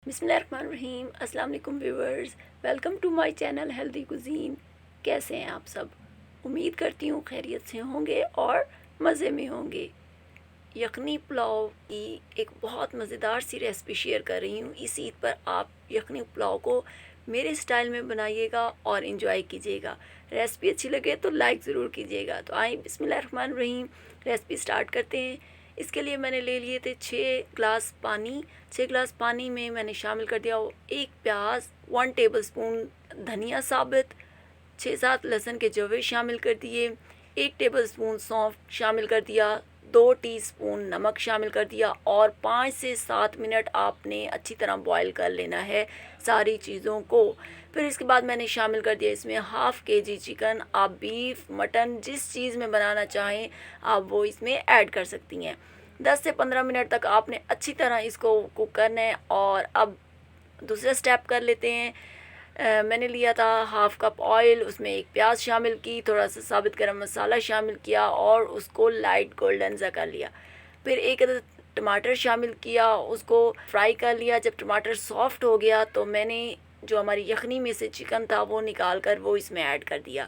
बिस्मिल्लाहिर्रहमानिर्रहीम। अस्सलाम वालेकुम viewers, welcome to my channel healthy cuisine. कैसे हैं आप सब? उम्मीद करती हूँ खैरियत से होंगे और मज़े में होंगे। यखनी पुलाव की एक बहुत मज़ेदार सी रेसिपी शेयर कर रही हूँ। इस ईद पर आप यखनी पुलाव को मेरे स्टाइल में बनाइएगा और इन्जॉय कीजिएगा। रेसिपी अच्छी लगे तो लाइक ज़रूर कीजिएगा। तो आइए बिस्मिल्लाहिर्रहमानिर्रहीम रेसिपी स्टार्ट करते हैं। इसके लिए मैंने ले लिए थे 6 ग्लास पानी। 6 ग्लास पानी में मैंने शामिल कर दिया 1 प्याज, 1 टेबलस्पून धनिया साबित, 6-7 लहसुन के जवे शामिल कर दिए, 1 टेबलस्पून सौंफ शामिल कर दिया, 2 टीस्पून नमक शामिल कर दिया और 5 से 7 मिनट आपने अच्छी तरह बॉईल कर लेना है सारी चीज़ों को। फिर इसके बाद मैंने शामिल कर दिया इसमें हाफ़ kg चिकन। आप बीफ, मटन जिस चीज़ में बनाना चाहें आप वो इसमें ऐड कर सकती हैं। 10 से 15 मिनट तक आपने अच्छी तरह इसको कुक करना है। और अब दूसरा स्टेप कर लेते हैं। मैंने लिया था हाफ़ कप ऑयल, उसमें 1 प्याज शामिल की, थोड़ा सा साबित गरम मसाला शामिल किया और उसको लाइट गोल्डन सा कर लिया। फिर 1 अदद टमाटर शामिल किया, उसको फ्राई कर लिया। जब टमाटर सॉफ्ट हो गया तो मैंने जो हमारी यखनी में से चिकन था वो निकाल कर वो इसमें ऐड कर दिया।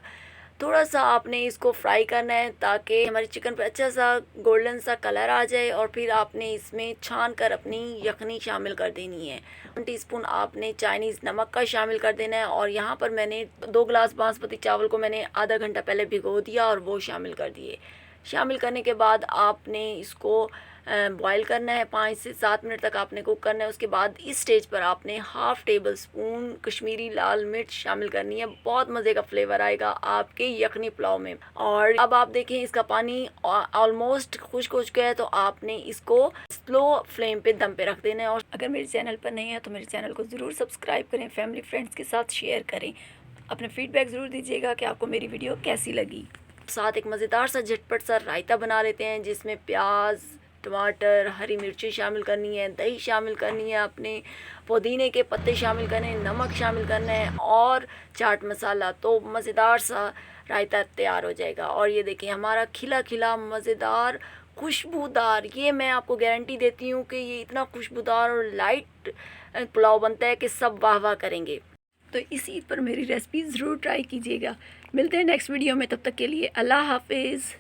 थोड़ा सा आपने इसको फ्राई करना है ताकि हमारी चिकन पर अच्छा सा गोल्डन सा कलर आ जाए। और फिर आपने इसमें छान कर अपनी यखनी शामिल कर देनी है। 1 टीस्पून आपने चाइनीज़ नमक का शामिल कर देना है। और यहाँ पर मैंने 2 ग्लास बासमती चावल को मैंने आधा घंटा पहले भिगो दिया और वो शामिल कर दिए। शामिल करने के बाद आपने इसको बॉईल करना है, 5 से 7 मिनट तक आपने कुक करना है। उसके बाद इस स्टेज पर आपने हाफ़ टेबल स्पून कश्मीरी लाल मिर्च शामिल करनी है। बहुत मज़े का फ्लेवर आएगा आपके यखनी पुलाव में। और अब आप देखें इसका पानी ऑलमोस्ट खुश्क हो चुका है तो आपने इसको स्लो फ्लेम पे दम पे रख देना है। और अगर मेरे चैनल पर नहीं है तो मेरे चैनल को ज़रूर सब्सक्राइब करें, फैमिली फ्रेंड्स के साथ शेयर करें। अपना फीडबैक ज़रूर दीजिएगा कि आपको मेरी वीडियो कैसी लगी। साथ एक मज़ेदार सा झटपट सा रायता बना लेते हैं जिसमें प्याज, टमाटर, हरी मिर्ची शामिल करनी है, दही शामिल करनी है, आपने पुदीने के पत्ते शामिल करने हैं, नमक शामिल करना है और चाट मसाला। तो मज़ेदार सा रायता तैयार हो जाएगा। और ये देखिए हमारा खिला खिला मज़ेदार खुशबूदार, ये मैं आपको गारंटी देती हूँ कि ये इतना खुशबूदार और लाइट पुलाव बनता है कि सब वाह वाह करेंगे। तो इस ईद पर मेरी रेसिपी ज़रूर ट्राई कीजिएगा। मिलते हैं नेक्स्ट वीडियो में, तब तक के लिए अल्लाह हाफिज़।